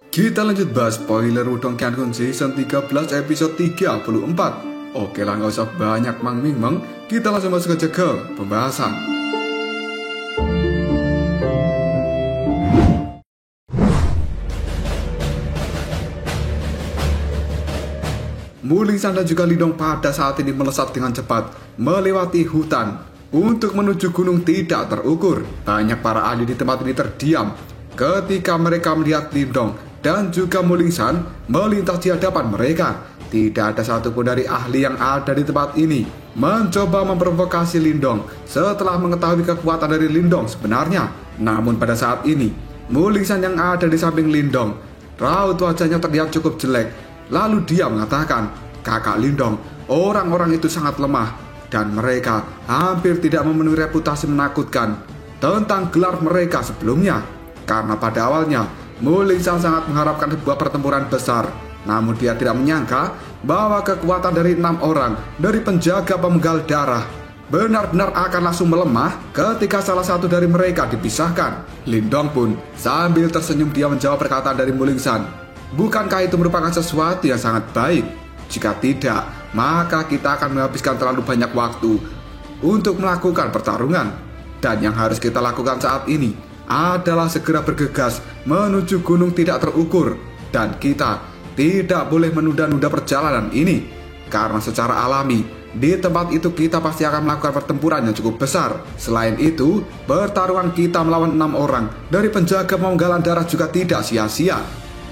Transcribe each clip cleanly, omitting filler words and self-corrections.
Kita lanjut bahas spoiler Wudong Qiankun Season 13 episode 34. Oke lah, gak usah banyak mang-ming-meng, kita langsung masuk aja ke pembahasan. Mulingsan dan juga Lindong pada saat ini melesat dengan cepat melewati hutan untuk menuju gunung tidak terukur. Banyak para ahli di tempat ini terdiam ketika mereka melihat Lindong dan juga Mulingsan melintas di hadapan mereka. Tidak ada satupun dari ahli yang ada di tempat ini mencoba memprovokasi Lindong setelah mengetahui kekuatan dari Lindong sebenarnya. Namun pada saat ini, Mulingsan yang ada di samping Lindong, raut wajahnya terlihat cukup jelek. Lalu dia mengatakan, "Kakak Lindong, orang-orang itu sangat lemah dan mereka hampir tidak memenuhi reputasi menakutkan tentang gelar mereka sebelumnya." Karena pada awalnya Mulingsan sangat mengharapkan sebuah pertempuran besar, namun dia tidak menyangka bahwa kekuatan dari 6 orang dari penjaga pemenggal darah benar-benar akan langsung melemah ketika salah satu dari mereka dipisahkan. Lindong pun sambil tersenyum dia menjawab perkataan dari Mulingsan. "Bukankah itu merupakan sesuatu yang sangat baik? Jika tidak, maka kita akan menghabiskan terlalu banyak waktu untuk melakukan pertarungan. Dan yang harus kita lakukan saat ini adalah segera bergegas menuju gunung tidak terukur. Dan kita tidak boleh menunda-nunda perjalanan ini, karena secara alami di tempat itu kita pasti akan melakukan pertempuran yang cukup besar. Selain itu, pertarungan kita melawan 6 orang dari penjaga pemenggalan darah juga tidak sia-sia.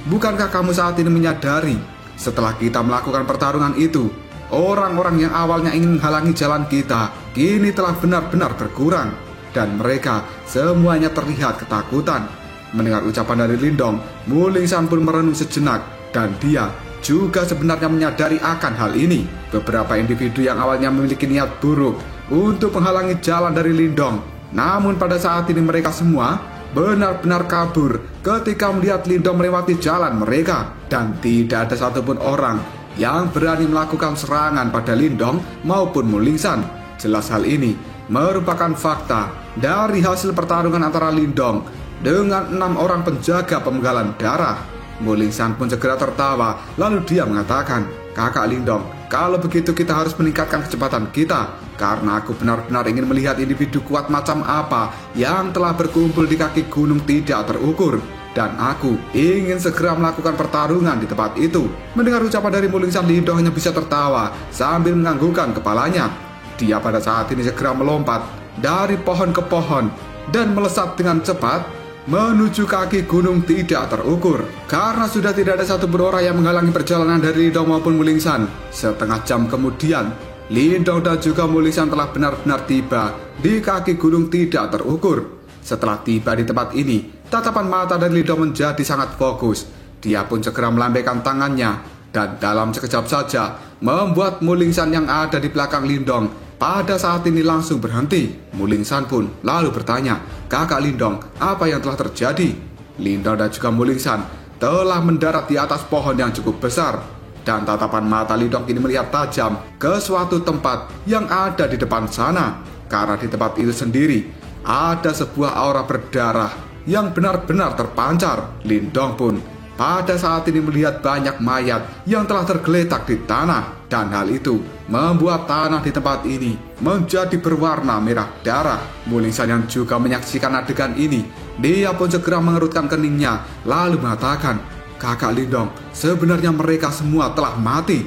Bukankah kamu saat ini menyadari, setelah kita melakukan pertarungan itu, orang-orang yang awalnya ingin menghalangi jalan kita kini telah benar-benar berkurang, dan mereka semuanya terlihat ketakutan." Mendengar ucapan dari Lindong, Mulingsan pun merenung sejenak, dan dia juga sebenarnya menyadari akan hal ini. Beberapa individu yang awalnya memiliki niat buruk untuk menghalangi jalan dari Lindong, namun pada saat ini mereka semua benar-benar kabur ketika melihat Lindong melewati jalan mereka. Dan tidak ada satupun orang yang berani melakukan serangan pada Lindong maupun Mulingsan. Jelas hal ini merupakan fakta dari hasil pertarungan antara Lindong dengan 6 orang penjaga pemenggalan darah. Mulingsan pun segera tertawa, lalu dia mengatakan, "Kakak Lindong, kalau begitu kita harus meningkatkan kecepatan kita, karena aku benar-benar ingin melihat individu kuat macam apa yang telah berkumpul di kaki gunung tidak terukur. Dan aku ingin segera melakukan pertarungan di tempat itu." Mendengar ucapan dari Mulingsan, Lindong hanya bisa tertawa sambil menganggukkan kepalanya. Dia pada saat ini segera melompat dari pohon ke pohon dan melesat dengan cepat menuju kaki gunung tidak terukur. Karena sudah tidak ada satupun orang yang menghalangi perjalanan dari Lindong maupun Mulingsan. Setengah jam kemudian, Lindong dan juga Mulingsan telah benar-benar tiba di kaki gunung tidak terukur. Setelah tiba di tempat ini, tatapan mata dari Lindong menjadi sangat fokus. Dia pun segera melambaikan tangannya, dan dalam sekejap saja membuat Mulingsan yang ada di belakang Lindong pada saat ini langsung berhenti. Mulingsan pun lalu bertanya, "Kakak Lindong, apa yang telah terjadi?" Lindong dan juga Mulingsan telah mendarat di atas pohon yang cukup besar, dan tatapan mata Lindong kini melihat tajam ke suatu tempat yang ada di depan sana. Karena di tempat itu sendiri ada sebuah aura berdarah yang benar-benar terpancar. Lindong pun pada saat ini melihat banyak mayat yang telah tergeletak di tanah, dan hal itu membuat tanah di tempat ini menjadi berwarna merah darah. Mulingsan yang juga menyaksikan adegan ini, dia pun segera mengerutkan keningnya lalu mengatakan, "Kakak Lindong, sebenarnya mereka semua telah mati."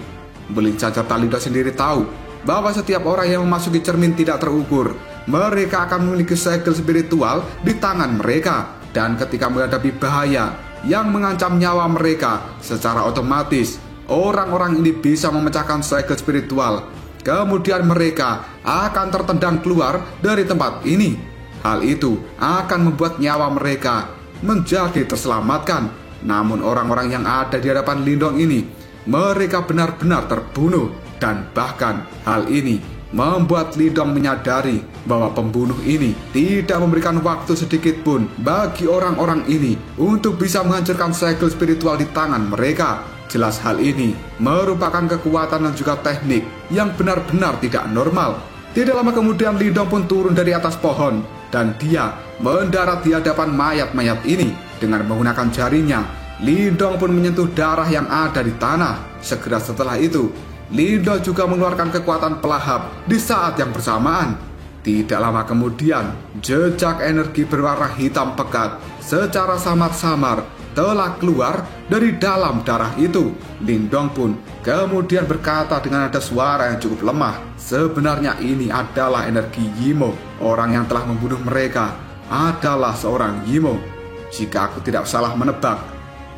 Mulingsan serta Lindong sendiri tahu bahwa setiap orang yang memasuki cermin tidak terukur, mereka akan memiliki segel spiritual di tangan mereka, dan ketika menghadapi bahaya yang mengancam nyawa mereka, secara otomatis orang-orang ini bisa memecahkan segel spiritual. Kemudian mereka akan tertendang keluar dari tempat ini. Hal itu akan membuat nyawa mereka menjadi terselamatkan. Namun orang-orang yang ada di hadapan Lindong ini, mereka benar-benar terbunuh. Dan bahkan hal ini membuat Lindong menyadari bahwa pembunuh ini tidak memberikan waktu sedikit pun bagi orang-orang ini untuk bisa menghancurkan segel spiritual di tangan mereka. Jelas hal ini merupakan kekuatan dan juga teknik yang benar-benar tidak normal. Tidak lama kemudian Lindong pun turun dari atas pohon, dan dia mendarat di hadapan mayat-mayat ini. Dengan menggunakan jarinya, Lindong pun menyentuh darah yang ada di tanah. Segera setelah itu, Lindong juga mengeluarkan kekuatan pelahap di saat yang bersamaan. Tidak lama kemudian, jejak energi berwarna hitam pekat secara samar-samar telah keluar dari dalam darah itu. Lindong pun kemudian berkata dengan nada suara yang cukup lemah, sebenarnya ini adalah energi Yimo. Orang yang telah membunuh mereka adalah seorang Yimo. Jika aku tidak salah menebak,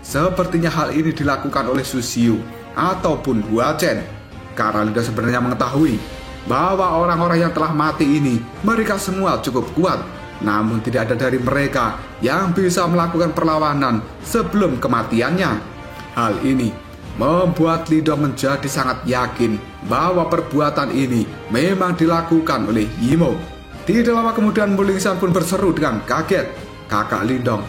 sepertinya hal ini dilakukan oleh Susiu ataupun Hua Chen. Karena Lindong sebenarnya mengetahui bahwa orang-orang yang telah mati ini, mereka semua cukup kuat. Namun tidak ada dari mereka yang bisa melakukan perlawanan sebelum kematiannya. Hal ini membuat Lindong menjadi sangat yakin bahwa perbuatan ini memang dilakukan oleh Yimo. Tidak lama kemudian Mulingsan pun berseru dengan kaget, kakak Lindong,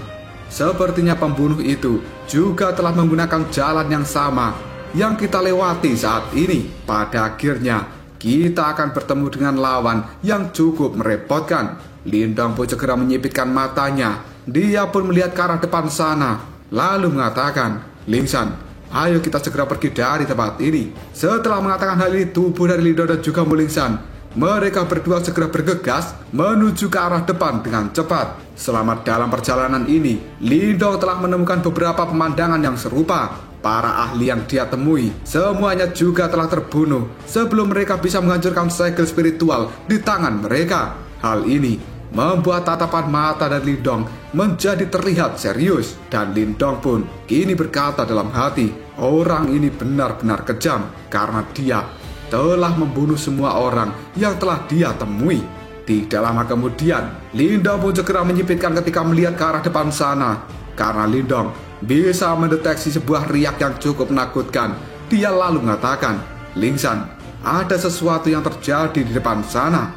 sepertinya pembunuh itu juga telah menggunakan jalan yang sama yang kita lewati saat ini. Pada akhirnya kita akan bertemu dengan lawan yang cukup merepotkan. Lindong pun segera menyipitkan matanya. Dia pun melihat ke arah depan sana, lalu mengatakan, Lingsan, ayo kita segera pergi dari tempat ini. Setelah mengatakan hal ini, tubuh dari Lindong dan juga Mulingsan, mereka berdua segera bergegas menuju ke arah depan dengan cepat. Selama dalam perjalanan ini, Lindong telah menemukan beberapa pemandangan yang serupa. Para ahli yang dia temui semuanya juga telah terbunuh sebelum mereka bisa menghancurkan segel spiritual di tangan mereka. Hal ini membuat tatapan mata dari Lindong menjadi terlihat serius. Dan Lindong pun kini berkata dalam hati, orang ini benar-benar kejam karena dia telah membunuh semua orang yang telah dia temui. Tidak lama kemudian, Lindong pun segera menyipitkan ketika melihat ke arah depan sana. Karena Lindong bisa mendeteksi sebuah riak yang cukup menakutkan, dia lalu mengatakan, Lingsan, ada sesuatu yang terjadi di depan sana.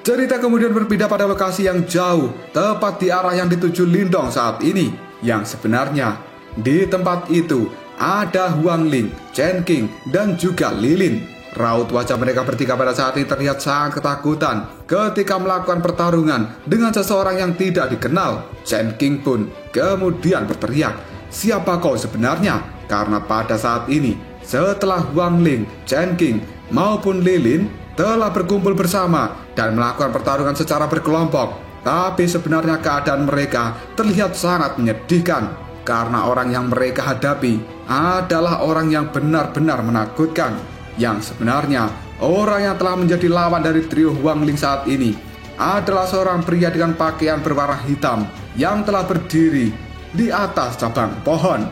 Cerita kemudian berpindah pada lokasi yang jauh, tepat di arah yang dituju Lindong saat ini. Yang sebenarnya, di tempat itu ada Huang Ling, Chen King, dan juga Lilin. Raut wajah mereka bertiga pada saat ini terlihat sangat ketakutan ketika melakukan pertarungan dengan seseorang yang tidak dikenal. Chen King pun kemudian berteriak, siapa kau sebenarnya? Karena pada saat ini, setelah Huang Ling, Chen King, maupun Lilin telah berkumpul bersama dan melakukan pertarungan secara berkelompok, tapi sebenarnya keadaan mereka terlihat sangat menyedihkan. Karena orang yang mereka hadapi adalah orang yang benar-benar menakutkan. Yang sebenarnya orang yang telah menjadi lawan dari trio Huang Ling saat ini adalah seorang pria dengan pakaian berwarna hitam yang telah berdiri di atas cabang pohon.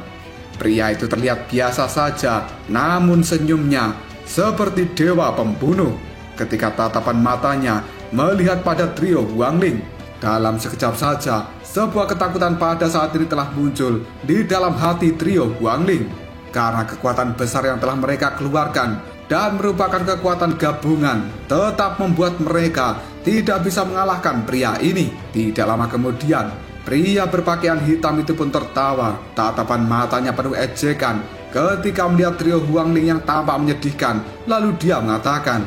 Pria itu terlihat biasa saja, namun senyumnya seperti dewa pembunuh ketika tatapan matanya melihat pada trio Huang Ling. Dalam sekejap saja, sebuah ketakutan pada saat ini telah muncul di dalam hati trio Huang Ling. Karena kekuatan besar yang telah mereka keluarkan dan merupakan kekuatan gabungan, tetap membuat mereka tidak bisa mengalahkan pria ini. Tidak lama kemudian, pria berpakaian hitam itu pun tertawa. Tatapan matanya penuh ejekan ketika melihat trio Huang Ling yang tampak menyedihkan. Lalu dia mengatakan,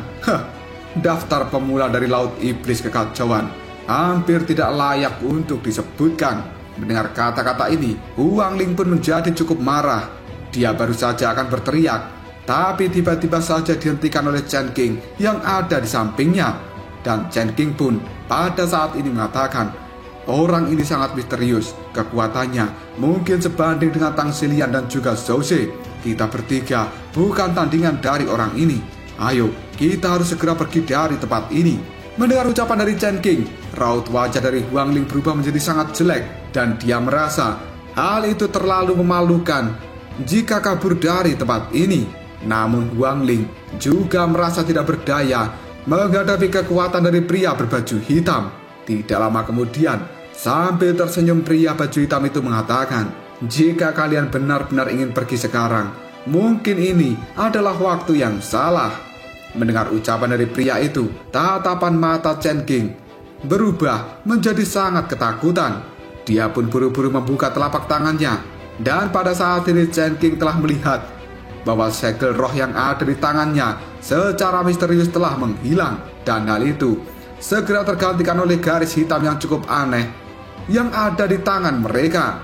daftar pemula dari Laut Iblis Kekacauan hampir tidak layak untuk disebutkan. Mendengar kata-kata ini, Huang Ling pun menjadi cukup marah. Dia baru saja akan berteriak, tapi tiba-tiba saja dihentikan oleh Chen King yang ada di sampingnya. Dan Chen King pun pada saat ini mengatakan, orang ini sangat misterius. Kekuatannya mungkin sebanding dengan Tang Xilian dan juga Zhou Ze. Kita bertiga bukan tandingan dari orang ini. Ayo, kita harus segera pergi dari tempat ini. Mendengar ucapan dari Chen King, raut wajah dari Huang Ling berubah menjadi sangat jelek dan dia merasa hal itu terlalu memalukan jika kabur dari tempat ini. Namun Huang Ling juga merasa tidak berdaya menghadapi kekuatan dari pria berbaju hitam. Tidak lama kemudian, sambil tersenyum pria baju hitam itu mengatakan, jika kalian benar-benar ingin pergi sekarang, mungkin ini adalah waktu yang salah. Mendengar ucapan dari pria itu, tatapan mata Chen King berubah menjadi sangat ketakutan. Dia pun buru-buru membuka telapak tangannya. Dan pada saat ini Chen King telah melihat bahwa segel roh yang ada di tangannya secara misterius telah menghilang, dan hal itu segera tergantikan oleh garis hitam yang cukup aneh yang ada di tangan mereka.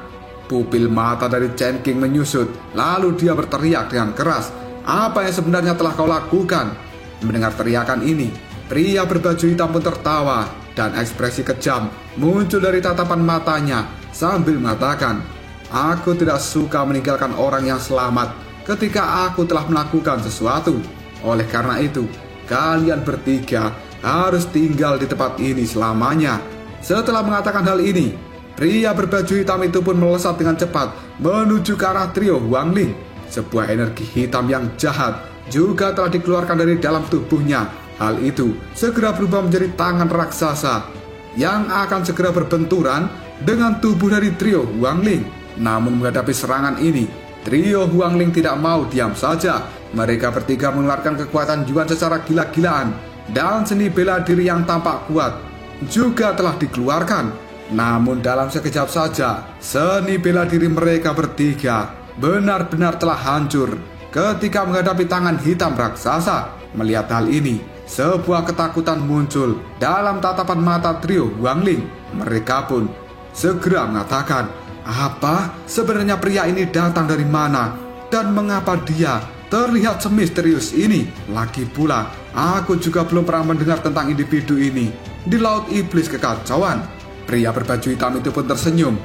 Pupil mata dari Chen King menyusut, lalu dia berteriak dengan keras, "Apa yang sebenarnya telah kau lakukan?" Mendengar teriakan ini, pria berbaju hitam pun tertawa, dan ekspresi kejam muncul dari tatapan matanya sambil mengatakan, "Aku tidak suka meninggalkan orang yang selamat ketika aku telah melakukan sesuatu. Oleh karena itu, kalian bertiga harus tinggal di tempat ini selamanya." Setelah mengatakan hal ini, pria berbaju hitam itu pun melesat dengan cepat menuju ke arah trio Huangling. Sebuah energi hitam yang jahat juga telah dikeluarkan dari dalam tubuhnya. Hal itu segera berubah menjadi tangan raksasa yang akan segera berbenturan dengan tubuh dari trio Huangling. Namun menghadapi serangan ini, trio Huangling tidak mau diam saja. Mereka bertiga mengeluarkan kekuatan Yuan secara gila-gilaan, dan seni bela diri yang tampak kuat juga telah dikeluarkan. Namun dalam sekejap saja, seni bela diri mereka bertiga benar-benar telah hancur ketika menghadapi tangan hitam raksasa. Melihat hal ini, sebuah ketakutan muncul dalam tatapan mata trio Huangling. Mereka pun segera mengatakan, "Apa sebenarnya pria ini datang dari mana? Dan mengapa dia terlihat semisterius ini? Lagi pula, aku juga belum pernah mendengar tentang individu ini di Laut Iblis Kekacauan." Pria berbaju hitam itu pun tersenyum.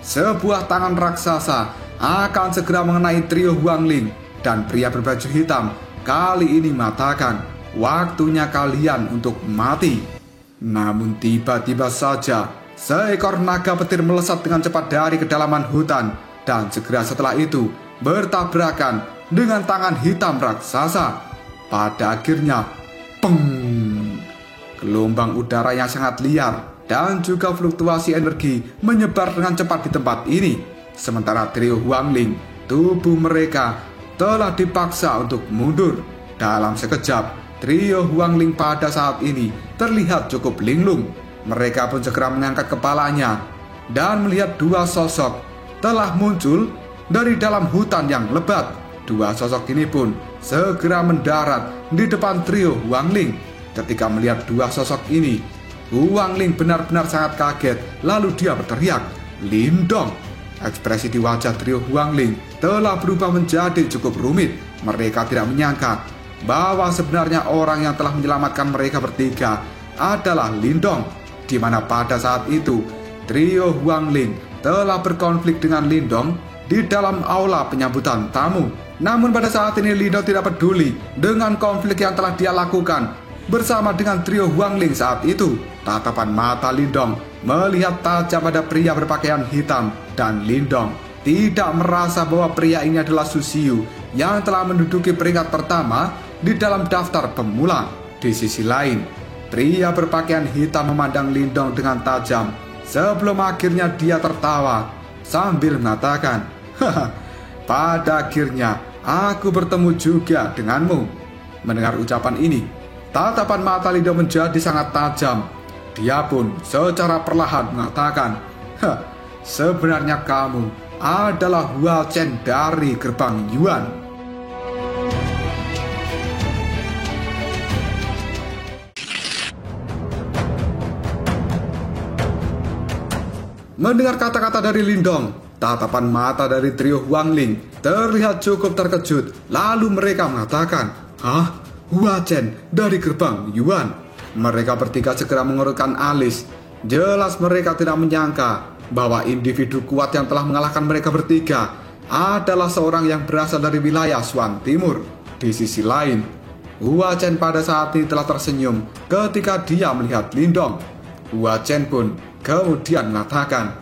Sebuah tangan raksasa akan segera mengenai trio Huangling, dan pria berbaju hitam kali ini mengatakan, "Waktunya kalian untuk mati." Namun tiba-tiba saja, seekor naga petir melesat dengan cepat dari kedalaman hutan, dan segera setelah itu bertabrakan dengan tangan hitam raksasa. Pada akhirnya, peng! Gelombang udara yang sangat liar dan juga fluktuasi energi menyebar dengan cepat di tempat ini. Sementara trio Huangling, tubuh mereka telah dipaksa untuk mundur. Dalam sekejap, trio Huangling pada saat ini terlihat cukup linglung. Mereka pun segera mengangkat kepalanya dan melihat dua sosok telah muncul dari dalam hutan yang lebat. Dua sosok ini pun segera mendarat di depan trio Huangling. Ketika melihat dua sosok ini, Huangling benar-benar sangat kaget. Lalu dia berteriak, "Lindong!" Ekspresi di wajah trio Huangling telah berubah menjadi cukup rumit. Mereka tidak menyangka bahwa sebenarnya orang yang telah menyelamatkan mereka bertiga adalah Lindong, di mana pada saat itu trio Huangling telah berkonflik dengan Lindong di dalam aula penyambutan tamu. Namun pada saat ini Lindong tidak peduli dengan konflik yang telah dia lakukan bersama dengan trio Huangling saat itu. Tatapan mata Lindong melihat tajam pada pria berpakaian hitam, dan Lindong tidak merasa bahwa pria ini adalah Susiu yang telah menduduki peringkat pertama di dalam daftar pemula. Di sisi lain, pria berpakaian hitam memandang Lindong dengan tajam sebelum akhirnya dia tertawa sambil mengatakan, "Haha, pada akhirnya aku bertemu juga denganmu." Mendengar ucapan ini, tatapan mata Lindong menjadi sangat tajam. Dia pun secara perlahan mengatakan, "Sebenarnya kamu adalah Hua Chen dari gerbang Yuan." Mendengar kata-kata dari Lindong, tatapan mata dari trio Huangling terlihat cukup terkejut. Lalu mereka mengatakan, "Hah? Hua Chen dari gerbang Yuan?" Mereka bertiga segera mengerutkan alis. Jelas mereka tidak menyangka bahwa individu kuat yang telah mengalahkan mereka bertiga adalah seorang yang berasal dari wilayah Swan Timur. Di sisi lain, Hua Chen pada saat ini telah tersenyum ketika dia melihat Lindong. Hua Chen pun kemudian mengatakan,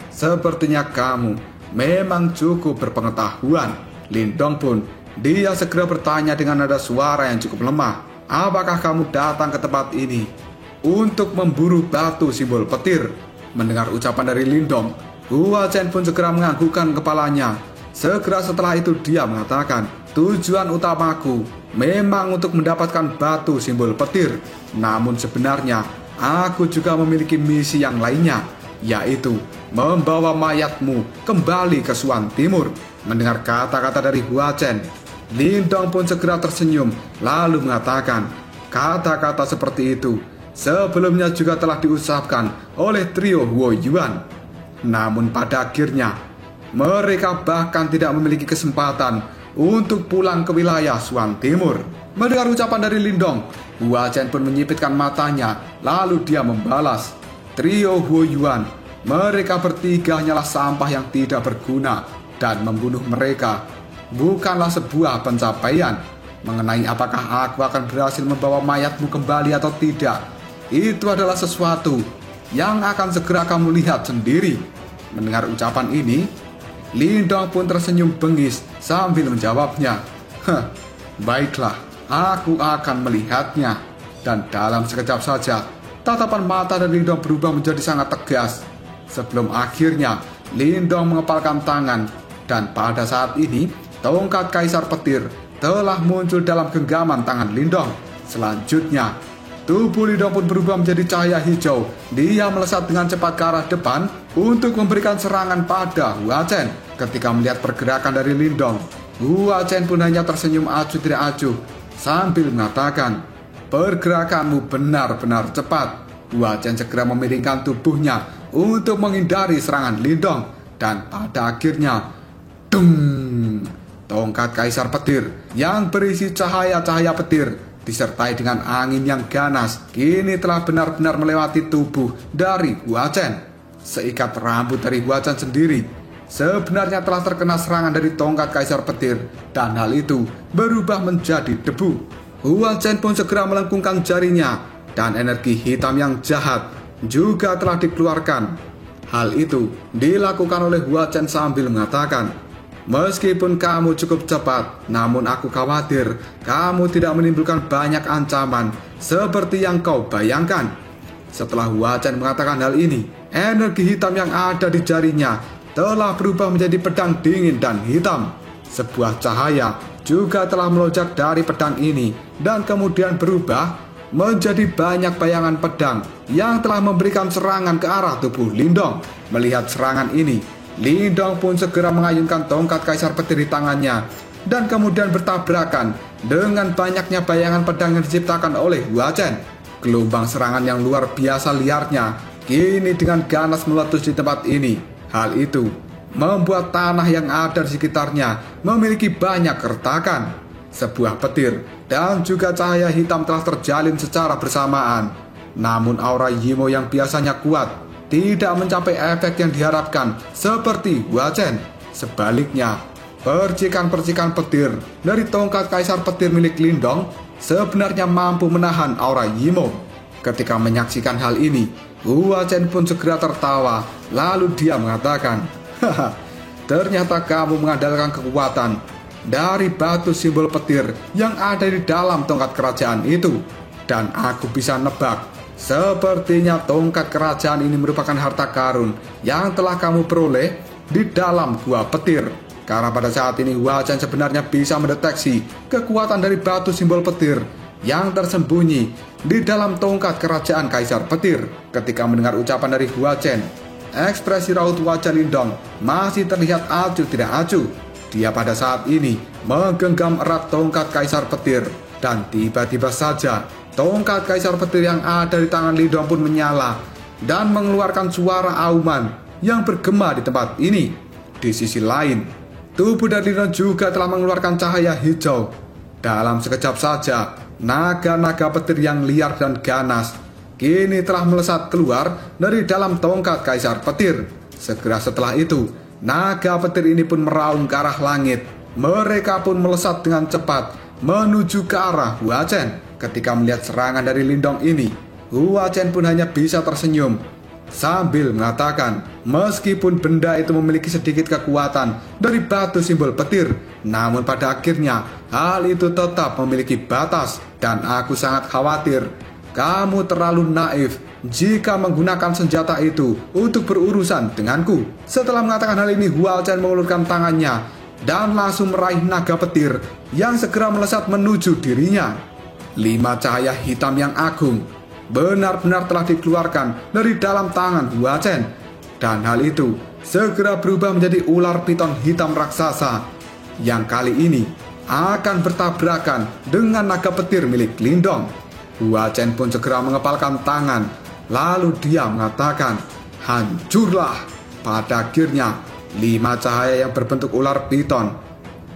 "Sepertinya kamu memang cukup berpengetahuan." Lindong pun dia segera bertanya dengan nada suara yang cukup lemah, "Apakah kamu datang ke tempat ini untuk memburu batu simbol petir?" Mendengar ucapan dari Lindong, Hua Chen pun segera menganggukkan kepalanya. Segera setelah itu dia mengatakan, "Tujuan utamaku memang untuk mendapatkan batu simbol petir. Namun sebenarnya aku juga memiliki misi yang lainnya, yaitu membawa mayatmu kembali ke Swan Timur." Mendengar kata-kata dari Hua Chen, Lindong pun segera tersenyum lalu mengatakan, kata-kata seperti itu sebelumnya juga telah diucapkan oleh trio Huo Yuan. Namun pada akhirnya mereka bahkan tidak memiliki kesempatan untuk pulang ke wilayah Shuang Timur. Mendengar ucapan dari Lindong, Hua Chen pun menyipitkan matanya lalu dia membalas, trio Huo Yuan, mereka bertiga hanyalah sampah yang tidak berguna dan membunuh mereka bukanlah sebuah pencapaian. Mengenai apakah aku akan berhasil membawa mayatmu kembali atau tidak, itu adalah sesuatu yang akan segera kamu lihat sendiri. Mendengar ucapan ini, Lindong pun tersenyum bengis sambil menjawabnya, baiklah, aku akan melihatnya. Dan dalam sekejap saja, tatapan mata dari Lindong berubah menjadi sangat tegas. Sebelum akhirnya Lindong mengepalkan tangan, dan pada saat ini tongkat Kaisar Petir telah muncul dalam genggaman tangan Lindong. Selanjutnya, tubuh Lindong pun berubah menjadi cahaya hijau. Dia melesat dengan cepat ke arah depan untuk memberikan serangan pada Hua Chen. Ketika melihat pergerakan dari Lindong, Hua Chen pun hanya tersenyum acuh tidak acuh sambil mengatakan, pergerakanmu benar-benar cepat. Hua Chen segera memiringkan tubuhnya untuk menghindari serangan Lindong. Dan pada akhirnya, dung! Tongkat Kaisar Petir yang berisi cahaya-cahaya petir disertai dengan angin yang ganas kini telah benar-benar melewati tubuh dari Hua Chen. Seikat rambut dari Hua Chen sendiri sebenarnya telah terkena serangan dari tongkat Kaisar Petir, dan hal itu berubah menjadi debu. Hua Chen pun segera melengkungkan jarinya dan energi hitam yang jahat juga telah dikeluarkan. Hal itu dilakukan oleh Hua Chen sambil mengatakan, meskipun kamu cukup cepat, namun aku khawatir kamu tidak menimbulkan banyak ancaman seperti yang kau bayangkan. Setelah Hua Chen mengatakan hal ini, energi hitam yang ada di jarinya telah berubah menjadi pedang dingin dan hitam. Sebuah cahaya juga telah melonjak dari pedang ini dan kemudian berubah menjadi banyak bayangan pedang yang telah memberikan serangan ke arah tubuh Lindong. Melihat serangan ini, Lindong pun segera mengayunkan tongkat Kaisar Petir di tangannya dan kemudian bertabrakan dengan banyaknya bayangan pedang yang diciptakan oleh Hua Chen. Gelombang serangan yang luar biasa liarnya kini dengan ganas meletus di tempat ini. Hal itu membuat tanah yang ada di sekitarnya memiliki banyak keretakan. Sebuah petir dan juga cahaya hitam telah terjalin secara bersamaan. Namun aura Yimo yang biasanya kuat tidak mencapai efek yang diharapkan seperti Hua Chen. Sebaliknya, percikan-percikan petir dari tongkat Kaisar Petir milik Lindong sebenarnya mampu menahan aura Yimo. Ketika menyaksikan hal ini, Hua Chen pun segera tertawa, lalu dia mengatakan, haha, ternyata kamu mengandalkan kekuatan dari batu simbol petir yang ada di dalam tongkat kerajaan itu. Dan aku bisa nebak, sepertinya tongkat kerajaan ini merupakan harta karun yang telah kamu peroleh di dalam gua petir. Karena pada saat ini Hua Chen sebenarnya bisa mendeteksi kekuatan dari batu simbol petir yang tersembunyi di dalam tongkat kerajaan Kaisar Petir. Ketika mendengar ucapan dari Hua Chen, ekspresi raut wajah Lindong masih terlihat acuh tidak acuh. Dia pada saat ini menggenggam erat tongkat Kaisar Petir, dan tiba-tiba saja tongkat Kaisar Petir yang ada di tangan Lindong pun menyala dan mengeluarkan suara auman yang bergema di tempat ini. Di sisi lain, tubuh dari Lindong juga telah mengeluarkan cahaya hijau. Dalam sekejap saja, naga-naga petir yang liar dan ganas kini telah melesat keluar dari dalam tongkat Kaisar Petir. Segera setelah itu, naga petir ini pun meraung ke arah langit. Mereka pun melesat dengan cepat menuju ke arah Hua Chen. Ketika melihat serangan dari Lindong ini, Hua Chen pun hanya bisa tersenyum sambil mengatakan, meskipun benda itu memiliki sedikit kekuatan dari batu simbol petir, namun pada akhirnya hal itu tetap memiliki batas, dan aku sangat khawatir kamu terlalu naif jika menggunakan senjata itu untuk berurusan denganku. Setelah mengatakan hal ini, Hua Chen mengulurkan tangannya dan langsung meraih naga petir yang segera melesat menuju dirinya. 5 cahaya hitam yang agung benar-benar telah dikeluarkan dari dalam tangan Hua Chen, dan hal itu segera berubah menjadi ular piton hitam raksasa yang kali ini akan bertabrakan dengan naga petir milik Lindong. Hua Chen pun segera mengepalkan tangan, lalu dia mengatakan, "Hancurlah!" Pada akhirnya, 5 cahaya yang berbentuk ular piton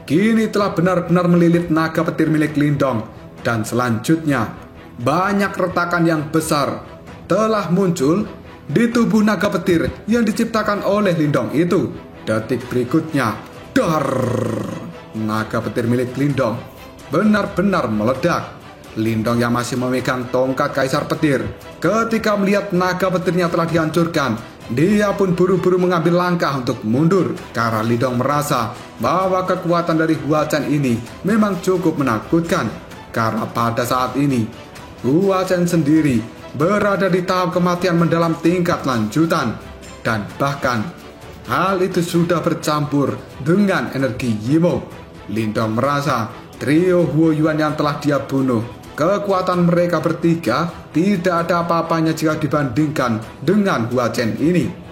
kini telah benar-benar melilit naga petir milik Lindong, dan selanjutnya banyak retakan yang besar telah muncul di tubuh naga petir yang diciptakan oleh Lindong itu. Detik berikutnya, dar! Naga petir milik Lindong benar-benar meledak. Lindong yang masih memegang tongkat kaisar petir, ketika melihat naga petirnya telah dihancurkan, dia pun buru-buru mengambil langkah untuk mundur karena Lindong merasa bahwa kekuatan dari Hua Chen ini memang cukup menakutkan. Karena pada saat ini Hua Chen sendiri berada di tahap kematian mendalam tingkat lanjutan, dan bahkan hal itu sudah bercampur dengan energi Yimo. Lindong merasa trio Huo Yuan yang telah dia bunuh, kekuatan mereka bertiga tidak ada apa-apanya jika dibandingkan dengan Hua Chen ini.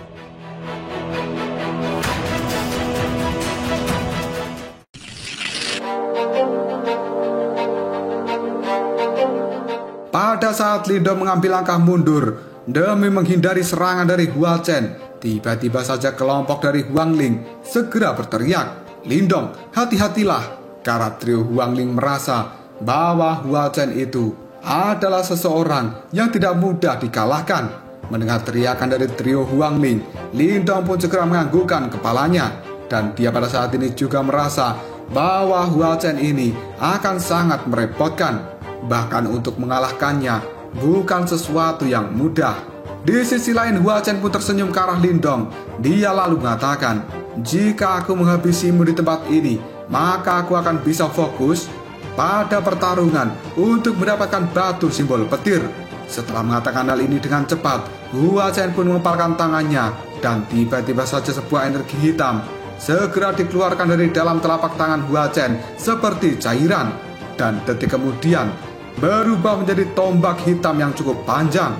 Pada saat Lindong mengambil langkah mundur demi menghindari serangan dari Hua Chen, tiba-tiba saja kelompok dari Huang Ling segera berteriak, "Lindong, hati-hatilah!" Karena trio Huang Ling merasa bahwa Hua Chen itu adalah seseorang yang tidak mudah dikalahkan. Mendengar teriakan dari trio Huang Ling, Lindong pun segera menganggukkan kepalanya, dan dia pada saat ini juga merasa bahwa Hua Chen ini akan sangat merepotkan. Bahkan untuk mengalahkannya bukan sesuatu yang mudah. Di sisi lain, Hua Chen pun tersenyum ke arah Lindong. Dia lalu mengatakan, "Jika aku menghabisimu di tempat ini, maka aku akan bisa fokus pada pertarungan untuk mendapatkan batu simbol petir." Setelah mengatakan hal ini dengan cepat, Hua Chen pun mengepalkan tangannya, dan tiba-tiba saja sebuah energi hitam segera dikeluarkan dari dalam telapak tangan Hua Chen seperti cairan, dan detik kemudian berubah menjadi tombak hitam yang cukup panjang.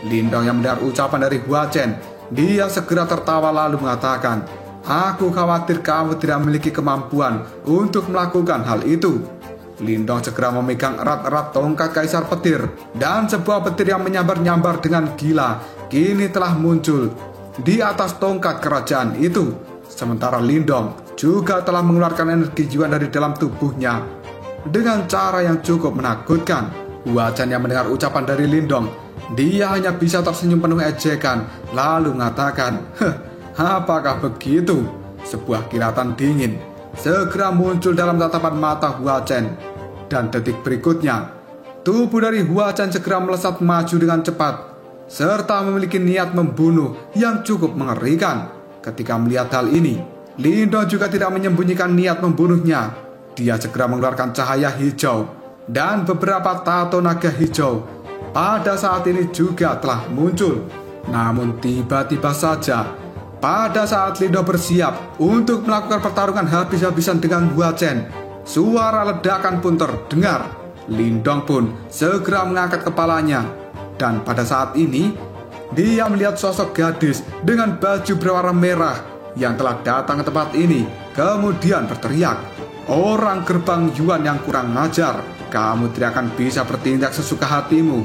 Lindong yang mendengar ucapan dari Hua Chen, dia segera tertawa lalu mengatakan, "Aku khawatir kamu tidak memiliki kemampuan untuk melakukan hal itu." Lindong segera memegang erat-erat tongkat kaisar petir, dan sebuah petir yang menyambar-nyambar dengan gila kini telah muncul di atas tongkat kerajaan itu. Sementara Lindong juga telah mengeluarkan energi jiwa dari dalam tubuhnya dengan cara yang cukup menakutkan. Hua Chen yang mendengar ucapan dari Lindong, dia hanya bisa tersenyum penuh ejekan lalu mengatakan, "Apakah begitu?" Sebuah kilatan dingin segera muncul dalam tatapan mata Hua Chen, dan detik berikutnya tubuh dari Hua Chen segera melesat maju dengan cepat serta memiliki niat membunuh yang cukup mengerikan. Ketika melihat hal ini, Lindong juga tidak menyembunyikan niat membunuhnya. Dia segera mengeluarkan cahaya hijau, dan beberapa tato naga hijau pada saat ini juga telah muncul. Namun tiba-tiba saja, pada saat Lindong bersiap untuk melakukan pertarungan habis-habisan dengan Hua Chen, suara ledakan pun terdengar. Lindong pun segera mengangkat kepalanya, dan pada saat ini dia melihat sosok gadis dengan baju berwarna merah yang telah datang ke tempat ini, kemudian berteriak, "Orang gerbang Yuan yang kurang ajar, kamu tidak akan bisa bertindak sesuka hatimu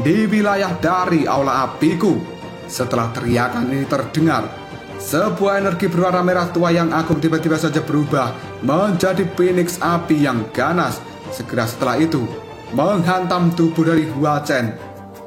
di wilayah dari aula apiku." Setelah teriakan ini terdengar, sebuah energi berwarna merah tua yang agung tiba-tiba saja berubah menjadi phoenix api yang ganas. Segera setelah itu menghantam tubuh dari Hua Chen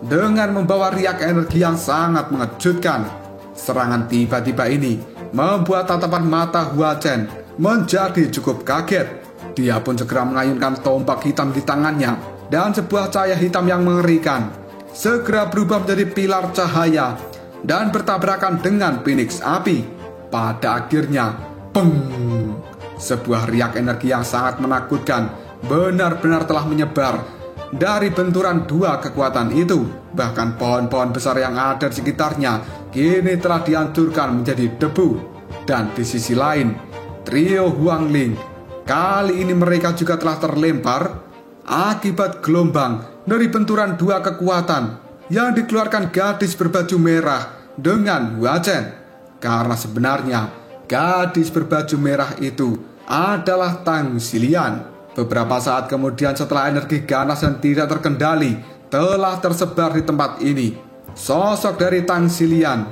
dengan membawa riak energi yang sangat mengejutkan. Serangan tiba-tiba ini membuat tatapan mata Hua Chen menjadi cukup kaget. Dia pun segera mengayunkan tombak hitam di tangannya, dan sebuah cahaya hitam yang mengerikan segera berubah menjadi pilar cahaya dan bertabrakan dengan phoenix api. Pada akhirnya, peng! Sebuah riak energi yang sangat menakutkan benar-benar telah menyebar dari benturan dua kekuatan itu. Bahkan pohon-pohon besar yang ada di sekitarnya kini telah dihancurkan menjadi debu. Dan di sisi lain, trio Huang Ling, kali ini mereka juga telah terlempar akibat gelombang dari benturan dua kekuatan yang dikeluarkan gadis berbaju merah dengan Hua Chen. Karena sebenarnya gadis berbaju merah itu adalah Tang Xilian. Beberapa saat kemudian setelah energi ganas dan tidak terkendali telah tersebar di tempat ini, sosok dari Tang Xilian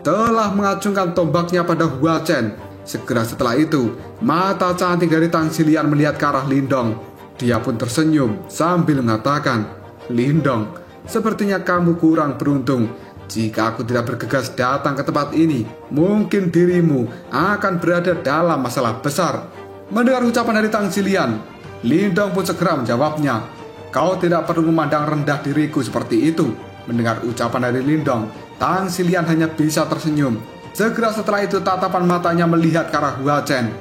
telah mengacungkan tombaknya pada Hua Chen. Segera setelah itu, mata cantik dari Tang Xilian melihat ke arah Lindong. Dia pun tersenyum sambil mengatakan, "Lindong, sepertinya kamu kurang beruntung. Jika aku tidak bergegas datang ke tempat ini, mungkin dirimu akan berada dalam masalah besar." Mendengar ucapan dari Tang Xilian, Lindong pun segera menjawabnya, "Kau tidak perlu memandang rendah diriku seperti itu." Mendengar ucapan dari Lindong, Tang Xilian hanya bisa tersenyum. Segera setelah itu tatapan matanya melihat ke arah Hua Chen.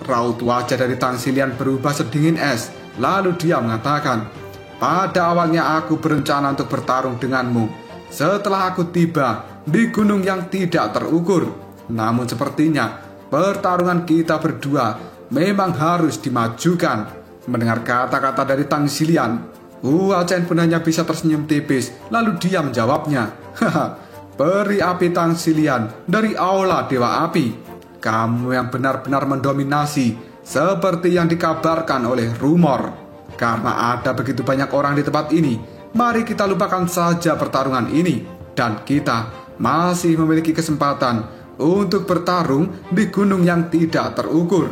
Raut wajah dari Tang Xilian berubah sedingin es. Lalu dia mengatakan, "Pada awalnya aku berencana untuk bertarung denganmu setelah aku tiba di gunung yang tidak terukur. Namun sepertinya pertarungan kita berdua memang harus dimajukan." Mendengar kata-kata dari Tang Xilian, Hua Chen pun hanya bisa tersenyum tipis. Lalu dia menjawabnya, "Haha, peri api Tang Xilian dari aula Dewa Api. Kamu yang benar-benar mendominasi seperti yang dikabarkan oleh rumor. Karena ada begitu banyak orang di tempat ini, mari kita lupakan saja pertarungan ini. Dan kita masih memiliki kesempatan untuk bertarung di gunung yang tidak terukur."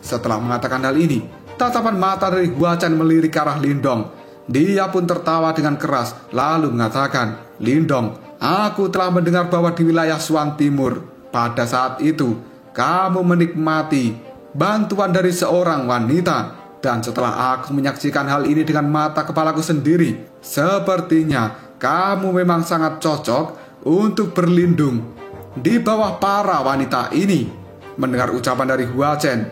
Setelah mengatakan hal ini, tatapan mata dari Hua Chen melirik ke arah Lindong. Dia pun tertawa dengan keras lalu mengatakan, "Lindong, aku telah mendengar bahwa di wilayah Xuan Timur pada saat itu kamu menikmati bantuan dari seorang wanita. Dan setelah aku menyaksikan hal ini dengan mata kepalaku sendiri, sepertinya kamu memang sangat cocok untuk berlindung di bawah para wanita ini." Mendengar ucapan dari Hua Chen,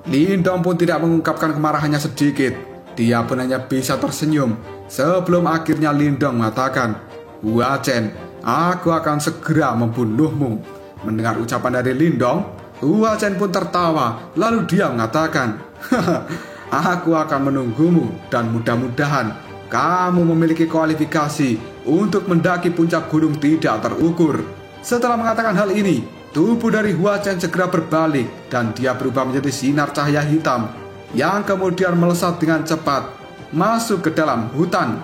Lindong pun tidak mengungkapkan kemarahannya sedikit. Dia pun hanya bisa tersenyum sebelum akhirnya Lindong mengatakan, "Hua Chen, aku akan segera membunuhmu." Mendengar ucapan dari Lindong, Hua Chen pun tertawa lalu dia mengatakan, "Haha, aku akan menunggumu dan mudah-mudahan kamu memiliki kualifikasi untuk mendaki puncak gunung tidak terukur." Setelah mengatakan hal ini, tubuh dari Hua Chen segera berbalik dan dia berubah menjadi sinar cahaya hitam yang kemudian melesat dengan cepat masuk ke dalam hutan.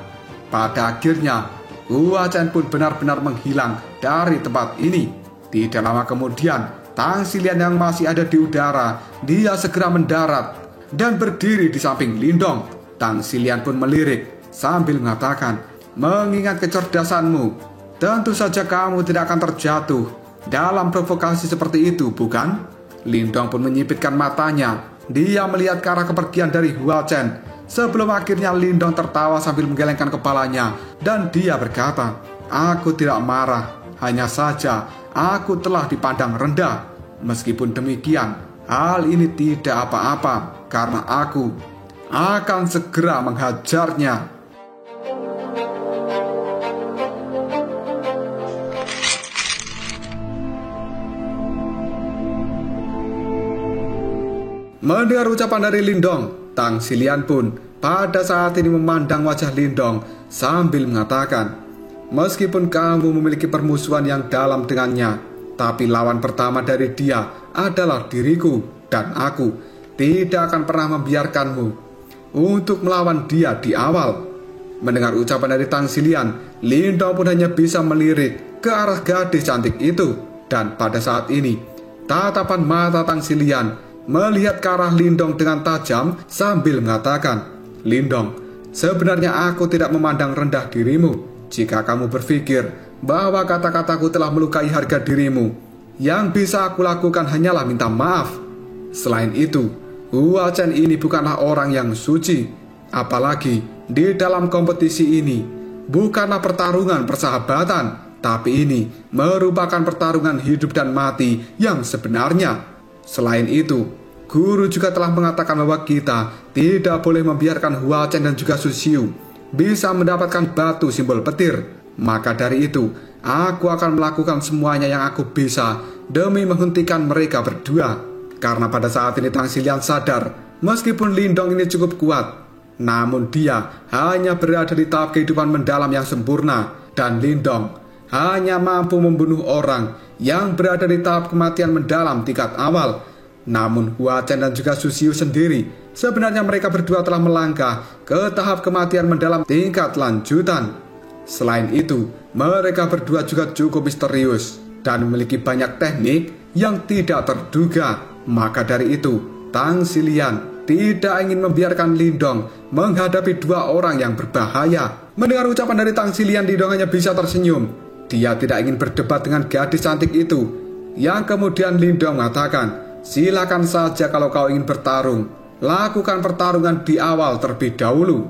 Pada akhirnya, Hua Chen pun benar-benar menghilang dari tempat ini. Tidak lama kemudian, Tang Xilian yang masih ada di udara, dia segera mendarat dan berdiri di samping Lindong. Tang Xilian pun melirik sambil mengatakan, "Mengingat kecerdasanmu, tentu saja kamu tidak akan terjatuh dalam provokasi seperti itu, bukan?" Lindong pun menyipitkan matanya. Dia melihat ke arah kepergian dari Hua Chen. Sebelum akhirnya Lindong tertawa sambil menggelengkan kepalanya dan dia berkata, "Aku tidak marah, hanya saja aku telah dipandang rendah. Meskipun demikian, hal ini tidak apa-apa karena aku akan segera menghajarnya." Mendengar ucapan dari Lindong, Tang Xilian pun pada saat ini memandang wajah Lindong sambil mengatakan, "Meskipun kamu memiliki permusuhan yang dalam dengannya, tapi lawan pertama dari dia adalah diriku dan aku tidak akan pernah membiarkanmu untuk melawan dia di awal." Mendengar ucapan dari Tang Xilian, Lindong pun hanya bisa melirik ke arah gadis cantik itu. Dan pada saat ini, tatapan mata Tang Xilian melihat ke arah Lindong dengan tajam sambil mengatakan, "Lindong, sebenarnya aku tidak memandang rendah dirimu. Jika kamu berpikir bahwa kata-kataku telah melukai harga dirimu, yang bisa aku lakukan hanyalah minta maaf. Selain itu, Hua Chen ini bukanlah orang yang suci. Apalagi di dalam kompetisi ini bukanlah pertarungan persahabatan, tapi ini merupakan pertarungan hidup dan mati yang sebenarnya. Selain itu, guru juga telah mengatakan bahwa kita tidak boleh membiarkan Hua Chen dan juga Su Xiu bisa mendapatkan batu simbol petir. Maka dari itu, aku akan melakukan semuanya yang aku bisa demi menghentikan mereka berdua." Karena pada saat ini Tang Xilian sadar, meskipun Lindong ini cukup kuat, namun dia hanya berada di tahap kehidupan mendalam yang sempurna, dan Lindong hanya mampu membunuh orang yang berada di tahap kematian mendalam tingkat awal. Namun Hua Chen dan juga Su Xiu sendiri, sebenarnya mereka berdua telah melangkah ke tahap kematian mendalam tingkat lanjutan. Selain itu, mereka berdua juga cukup misterius dan memiliki banyak teknik yang tidak terduga. Maka dari itu, Tang Xilian tidak ingin membiarkan Lindong menghadapi dua orang yang berbahaya. Mendengar ucapan dari Tang Xilian, Lindong hanya bisa tersenyum. Dia tidak ingin berdebat dengan gadis cantik itu. Yang kemudian Lindong mengatakan, "Silakan saja kalau kau ingin bertarung. Lakukan pertarungan di awal terlebih dahulu."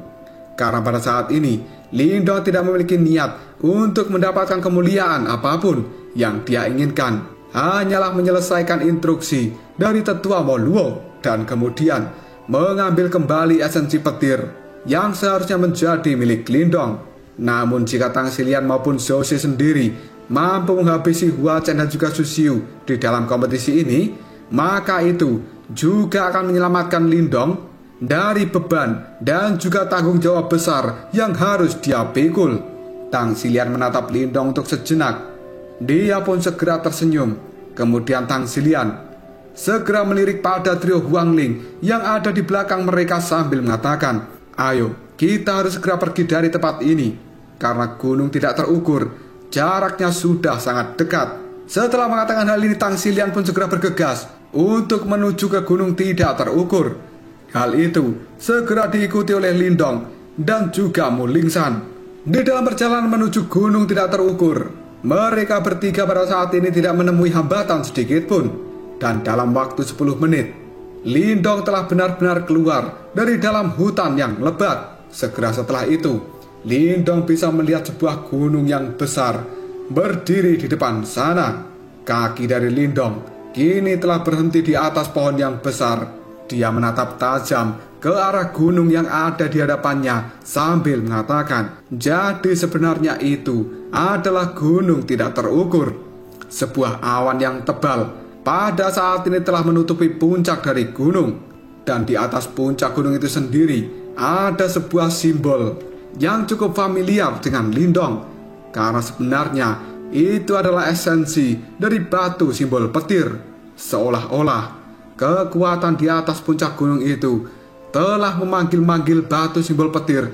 Karena pada saat ini, Lindong tidak memiliki niat untuk mendapatkan kemuliaan apapun. Yang dia inginkan hanyalah menyelesaikan instruksi dari tetua Moluo dan kemudian mengambil kembali esensi petir yang seharusnya menjadi milik Lindong. Namun jika Tang Xilian maupun Zhou Ze sendiri mampu menghabisi Hua Chen dan juga Su Xiu di dalam kompetisi ini, maka itu juga akan menyelamatkan Lindong dari beban dan juga tanggung jawab besar yang harus dia pikul. Tang Xilian menatap Lindong untuk sejenak. Dia pun segera tersenyum. Kemudian Tang Xilian segera melirik pada trio Huang Ling yang ada di belakang mereka sambil mengatakan, "Ayo, kita harus segera pergi dari tempat ini. Karena gunung tidak terukur, jaraknya sudah sangat dekat." Setelah mengatakan hal ini, Tang Xilian pun segera bergegas untuk menuju ke gunung tidak terukur. Hal itu segera diikuti oleh Lindong dan juga Mu Lingshan. Di dalam perjalanan menuju gunung tidak terukur, mereka bertiga pada saat ini tidak menemui hambatan sedikit pun. Dan dalam waktu 10 menit, Lindong telah benar-benar keluar dari dalam hutan yang lebat. Segera setelah itu, Lindong bisa melihat sebuah gunung yang besar berdiri di depan sana. Kaki dari Lindong kini telah berhenti di atas pohon yang besar. Dia menatap tajam ke arah gunung yang ada di hadapannya sambil mengatakan, "Jadi sebenarnya itu adalah gunung tidak terukur." Sebuah awan yang tebal pada saat ini telah menutupi puncak dari gunung. Dan di atas puncak gunung itu sendiri ada sebuah simbol yang cukup familiar dengan Lindong. Karena sebenarnya itu adalah esensi dari batu simbol petir. Seolah-olah kekuatan di atas puncak gunung itu telah memanggil-manggil batu simbol petir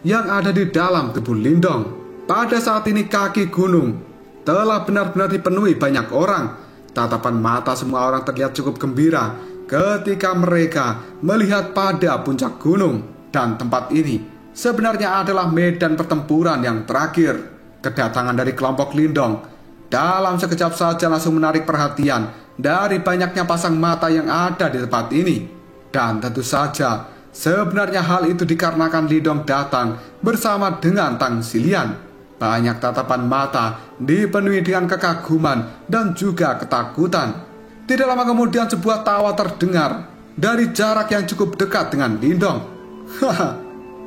yang ada di dalam tubuh Lindong. Pada saat ini kaki gunung telah benar-benar dipenuhi banyak orang. Tatapan mata semua orang terlihat cukup gembira ketika mereka melihat pada puncak gunung. Dan tempat ini sebenarnya adalah medan pertempuran yang terakhir. Kedatangan dari kelompok Lindong dalam sekejap saja langsung menarik perhatian dari banyaknya pasang mata yang ada di tempat ini. Dan tentu saja sebenarnya hal itu dikarenakan Lindong datang bersama dengan Tang Xilian. Banyak tatapan mata dipenuhi dengan kekaguman dan juga ketakutan. Tidak lama kemudian sebuah tawa terdengar dari jarak yang cukup dekat dengan Lindong. "Haha,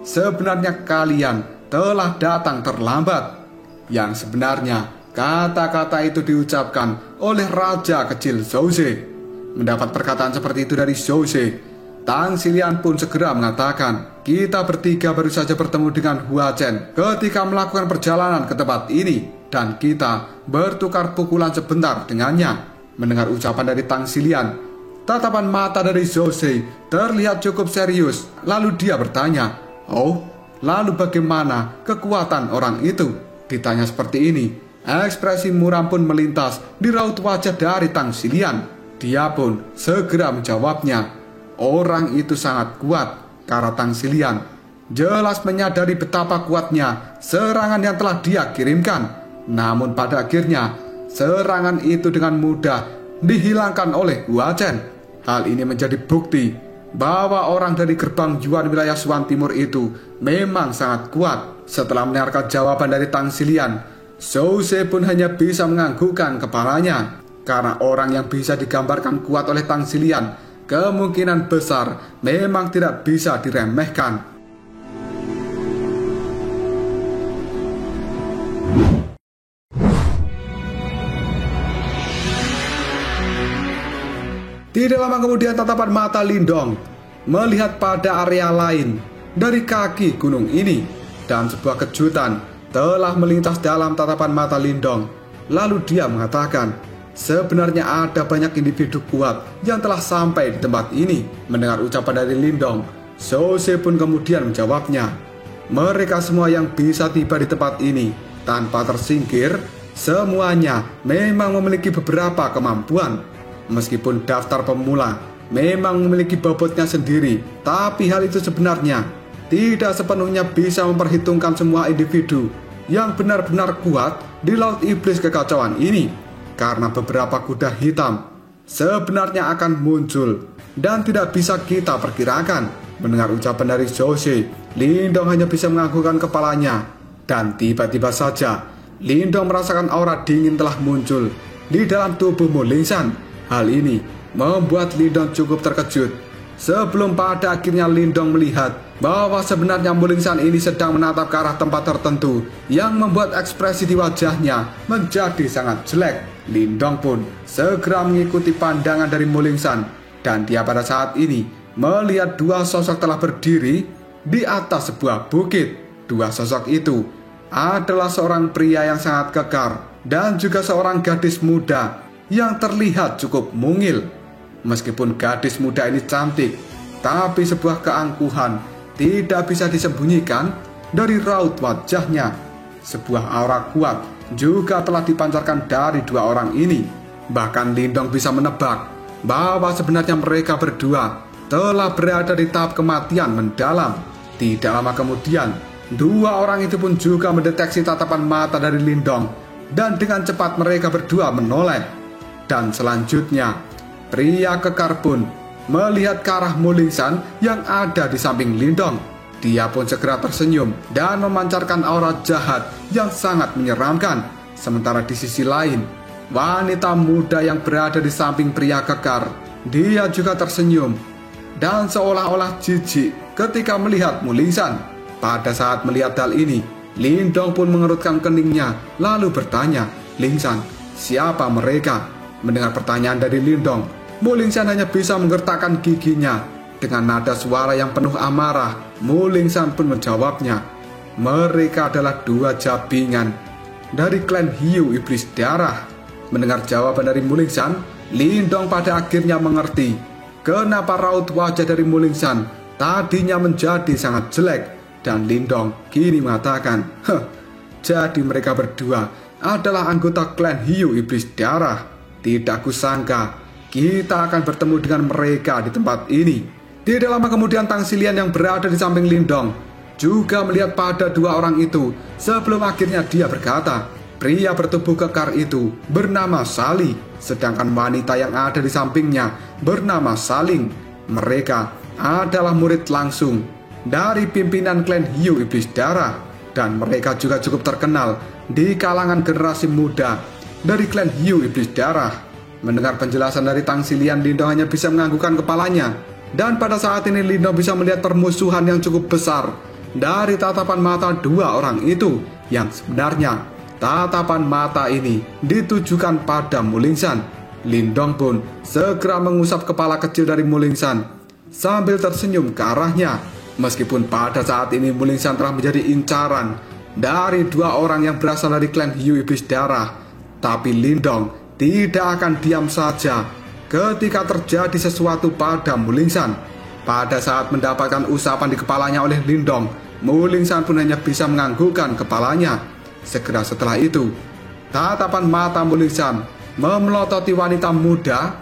sebenarnya kalian telah datang terlambat." Yang sebenarnya kata-kata itu diucapkan oleh Raja Kecil Zhou Ze. Mendapat perkataan seperti itu dari Zhou Ze, Tang Xilian pun segera mengatakan, "Kita bertiga baru saja bertemu dengan Hua Chen ketika melakukan perjalanan ke tempat ini, dan kita bertukar pukulan sebentar dengannya." Mendengar ucapan dari Tang Xilian, tatapan mata dari Zhou Ze terlihat cukup serius. Lalu dia bertanya, "Oh, lalu bagaimana kekuatan orang itu?" Ditanya seperti ini, ekspresi muram pun melintas di raut wajah dari Tang Xilian. Dia pun segera menjawabnya, "Orang itu sangat kuat." Karena Tang Xilian jelas menyadari betapa kuatnya serangan yang telah dia kirimkan. Namun pada akhirnya serangan itu dengan mudah dihilangkan oleh Hua Chen. Hal ini menjadi bukti bahwa orang dari gerbang Yuan wilayah Suan Timur itu memang sangat kuat. Setelah mendengarkan jawaban dari Tang Xilian, Zhou Ze pun hanya bisa menganggukkan kepalanya. Karena orang yang bisa digambarkan kuat oleh Tang Xilian kemungkinan besar memang tidak bisa diremehkan. Tidak lama kemudian tatapan mata Lindong melihat pada area lain dari kaki gunung ini. Dan sebuah kejutan telah melintas dalam tatapan mata Lindong. Lalu dia mengatakan, sebenarnya ada banyak individu kuat yang telah sampai di tempat ini. Mendengar ucapan dari Lindong, Jose pun kemudian menjawabnya. Mereka semua yang bisa tiba di tempat ini tanpa tersingkir, semuanya memang memiliki beberapa kemampuan. Meskipun daftar pemula memang memiliki bobotnya sendiri, tapi hal itu sebenarnya tidak sepenuhnya bisa memperhitungkan semua individu yang benar-benar kuat di Laut Iblis Kekacauan ini. Karena beberapa kuda hitam sebenarnya akan muncul dan tidak bisa kita perkirakan. Mendengar ucapan dari Jose, Lindong hanya bisa menganggukkan kepalanya. Dan tiba-tiba saja Lindong merasakan aura dingin telah muncul di dalam tubuh Mulingsan. Hal ini membuat Lindong cukup terkejut. Sebelum pada akhirnya Lindong melihat bahwa sebenarnya Mulingsan ini sedang menatap ke arah tempat tertentu yang membuat ekspresi di wajahnya menjadi sangat jelek. Lindong pun segera mengikuti pandangan dari Mulingsan, dan dia pada saat ini melihat dua sosok telah berdiri di atas sebuah bukit. Dua sosok itu adalah seorang pria yang sangat kekar dan juga seorang gadis muda yang terlihat cukup mungil. Meskipun gadis muda ini cantik, tapi sebuah keangkuhan tidak bisa disembunyikan dari raut wajahnya. Sebuah aura kuat juga telah dipancarkan dari dua orang ini. Bahkan Lindong bisa menebak bahwa sebenarnya mereka berdua telah berada di tahap kematian mendalam. Tidak lama kemudian, dua orang itu pun juga mendeteksi tatapan mata dari Lindong, dan dengan cepat mereka berdua menoleh. Dan selanjutnya, pria kekar pun melihat ke arah Mulingsan yang ada di samping Lindong. Dia pun segera tersenyum dan memancarkan aura jahat yang sangat menyeramkan. Sementara di sisi lain, wanita muda yang berada di samping pria kekar, dia juga tersenyum dan seolah-olah jijik ketika melihat Mulingsan. Pada saat melihat hal ini, Lindong pun mengerutkan keningnya lalu bertanya, "Lingsan, siapa mereka?" Mendengar pertanyaan dari Lindong, Mulingsan hanya bisa menggertakkan giginya. Dengan nada suara yang penuh amarah, Mulingsan pun menjawabnya, "Mereka adalah dua jabingan dari klan Hiu Iblis Darah." Mendengar jawaban dari Mulingsan, Lindong pada akhirnya mengerti kenapa raut wajah dari Mulingsan tadinya menjadi sangat jelek. Dan Lindong kini mengatakan, "Jadi mereka berdua adalah anggota klan Hiu Iblis Darah. Tidak kusangka kita akan bertemu dengan mereka di tempat ini." Tidak lama kemudian Tang Xilian yang berada di samping Lindong juga melihat pada dua orang itu. Sebelum akhirnya dia berkata, pria bertubuh kekar itu bernama Sali, sedangkan wanita yang ada di sampingnya bernama Saling. Mereka adalah murid langsung dari pimpinan klan Hiu Iblis Darah, dan mereka juga cukup terkenal di kalangan generasi muda dari klan Hiu Iblis Darah. Mendengar penjelasan dari Tang Xilian, Lindong hanya bisa menganggukkan kepalanya. Dan pada saat ini Lindong bisa melihat permusuhan yang cukup besar dari tatapan mata dua orang itu, yang sebenarnya tatapan mata ini ditujukan pada Mulingsan. Lindong pun segera mengusap kepala kecil dari Mulingsan sambil tersenyum ke arahnya. Meskipun pada saat ini Mulingsan telah menjadi incaran dari dua orang yang berasal dari klan Hiu Iblis Darah, tapi Lindong tidak akan diam saja ketika terjadi sesuatu pada Mulingsan. Pada saat mendapatkan usapan di kepalanya oleh Lindong, Mulingsan pun hanya bisa menganggukkan kepalanya. Segera setelah itu, tatapan mata Mulingsan memelototi wanita muda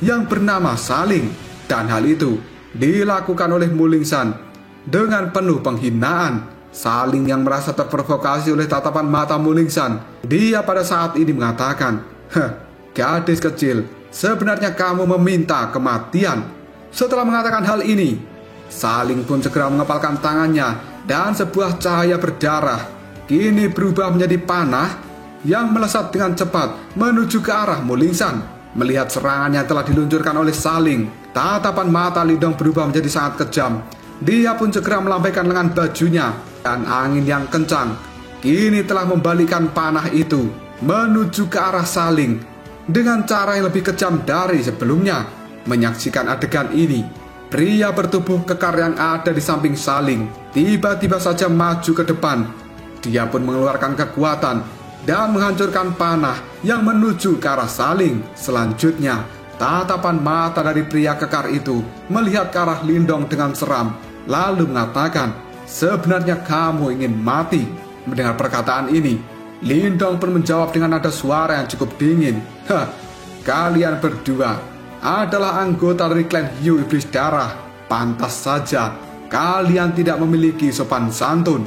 yang bernama Saling, dan hal itu dilakukan oleh Mulingsan dengan penuh penghinaan. Saling yang merasa terprovokasi oleh tatapan mata Mulingsan, dia pada saat ini mengatakan, "Gadis kecil, sebenarnya kamu meminta kematian." Setelah mengatakan hal ini, Saling pun segera mengepalkan tangannya, dan sebuah cahaya berdarah kini berubah menjadi panah yang melesat dengan cepat menuju ke arah Mulingsan. Melihat serangan yang telah diluncurkan oleh Saling, tatapan mata Lindong berubah menjadi sangat kejam. Dia pun segera melambaikan lengan bajunya, dan angin yang kencang kini telah membalikkan panah itu menuju ke arah Saling dengan cara yang lebih kejam dari sebelumnya. Menyaksikan adegan ini, pria bertubuh kekar yang ada di samping Saling tiba-tiba saja maju ke depan. Dia pun mengeluarkan kekuatan dan menghancurkan panah yang menuju ke arah Saling. Selanjutnya, tatapan mata dari pria kekar itu melihat ke arah Lindong dengan seram, lalu mengatakan, "Sebenarnya kamu ingin mati?" Mendengar perkataan ini, Lindong pun menjawab dengan nada suara yang cukup dingin, "Hah, kalian berdua adalah anggota dari klan Hiu Iblis Darah. Pantas saja kalian tidak memiliki sopan santun."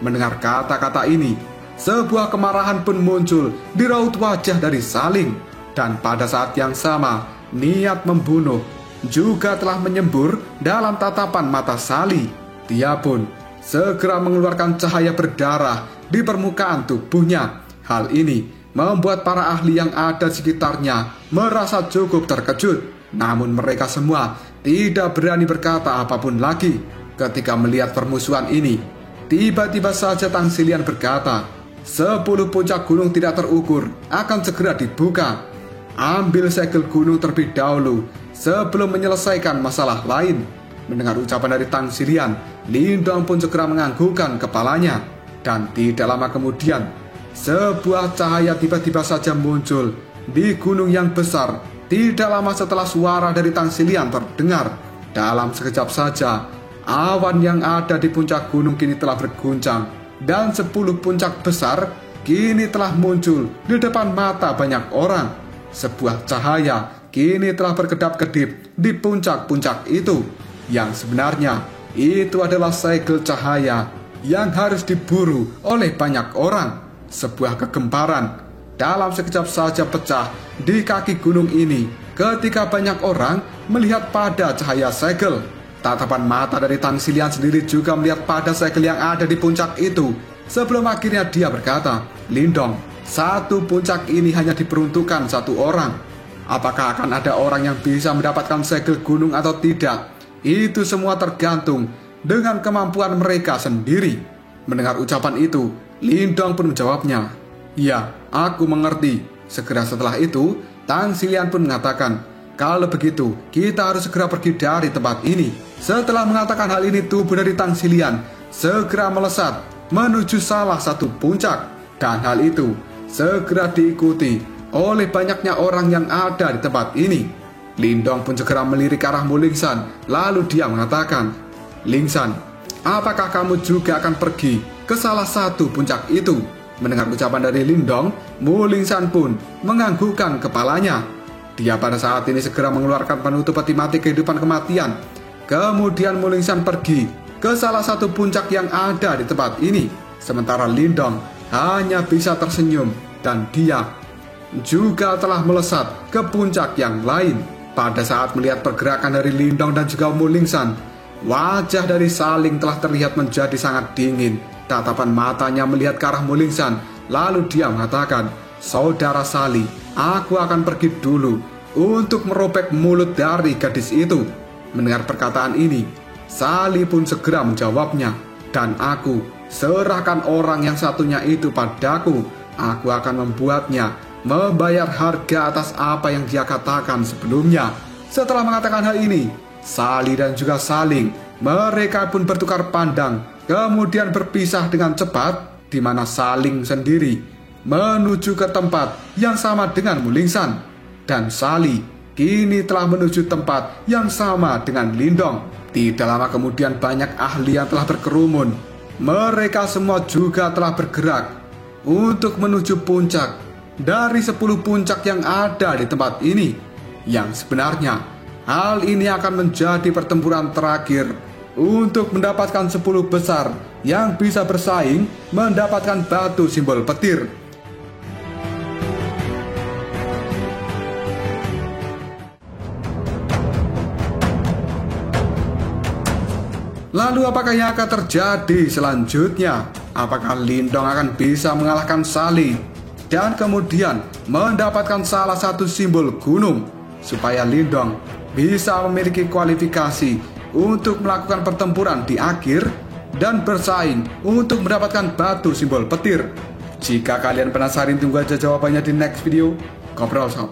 Mendengar kata-kata ini, sebuah kemarahan pun muncul di raut wajah dari Saling. Dan pada saat yang sama, niat membunuh juga telah menyembur dalam tatapan mata Sali. Dia pun segera mengeluarkan cahaya berdarah di permukaan tubuhnya. Hal ini membuat para ahli yang ada di sekitarnya merasa cukup terkejut. Namun mereka semua tidak berani berkata apapun lagi. Ketika melihat permusuhan ini, tiba-tiba saja Tang Xilian berkata, "10 puncak gunung tidak terukur akan segera dibuka. Ambil segel gunung terlebih dahulu sebelum menyelesaikan masalah lain." Mendengar ucapan dari Tang Xilian, Lindong pun segera menganggukkan kepalanya. Dan tidak lama kemudian, sebuah cahaya tiba-tiba saja muncul di gunung yang besar. Tidak lama setelah suara dari Tang Xilian terdengar, dalam sekejap saja, awan yang ada di puncak gunung kini telah berguncang. Dan 10 puncak besar kini telah muncul di depan mata banyak orang. Sebuah cahaya kini telah berkedap-kedip di puncak-puncak itu, yang sebenarnya itu adalah segel cahaya yang harus diburu oleh banyak orang. Sebuah kegemparan dalam sekejap saja pecah di kaki gunung ini ketika banyak orang melihat pada cahaya segel. Tatapan mata dari Tang Xilian sendiri juga melihat pada segel yang ada di puncak itu. Sebelum akhirnya dia berkata, "Lindong, satu puncak ini hanya diperuntukkan satu orang. Apakah akan ada orang yang bisa mendapatkan segel gunung atau tidak? Itu semua tergantung dengan kemampuan mereka sendiri." Mendengar ucapan itu, Lindong pun menjawabnya, "Ya, aku mengerti." Segera setelah itu, Tang Xilian pun mengatakan, "Kalau begitu, kita harus segera pergi dari tempat ini." Setelah mengatakan hal ini, tubuh dari Tang Xilian segera melesat menuju salah satu puncak. Dan hal itu segera diikuti oleh banyaknya orang yang ada di tempat ini. Lindong pun segera melirik ke arah Mu Lingsan, lalu dia mengatakan, "Lingsan, apakah kamu juga akan pergi ke salah satu puncak itu?" Mendengar ucapan dari Lindong, Mu Lingsan pun menganggukkan kepalanya. Dia pada saat ini segera mengeluarkan penutup peti mati kehidupan kematian. Kemudian Mu Lingsan pergi ke salah satu puncak yang ada di tempat ini. Sementara Lindong hanya bisa tersenyum dan dia juga telah melesat ke puncak yang lain. Pada saat melihat pergerakan dari Lindong dan juga Mu Lingsan, wajah dari Saling telah terlihat menjadi sangat dingin. Tatapan matanya melihat ke arah Mu Lingsan, lalu dia mengatakan, "Saudara Sali, aku akan pergi dulu untuk merobek mulut dari gadis itu." Mendengar perkataan ini, Sali pun segera menjawabnya, "Dan aku serahkan orang yang satunya itu padaku. Aku akan membuatnya membayar harga atas apa yang dia katakan sebelumnya." Setelah mengatakan hal ini, Sali dan juga Saling, mereka pun bertukar pandang, kemudian berpisah dengan cepat, di mana Saling sendiri menuju ke tempat yang sama dengan Mu Lingsan, dan Sali kini telah menuju tempat yang sama dengan Lindong. Tidak lama kemudian banyak ahli yang telah berkerumun. Mereka semua juga telah bergerak untuk menuju puncak dari 10 puncak yang ada di tempat ini. Yang sebenarnya hal ini akan menjadi pertempuran terakhir untuk mendapatkan 10 besar yang bisa bersaing mendapatkan batu simbol petir. Lalu apakah yang akan terjadi selanjutnya? Apakah Lindong akan bisa mengalahkan Sali dan kemudian mendapatkan salah satu simbol gunung supaya Lindong bisa memiliki kualifikasi untuk melakukan pertempuran di akhir dan bersaing untuk mendapatkan batu simbol petir? Jika kalian penasaran, tunggu aja jawabannya di next video. Ngobrol sob.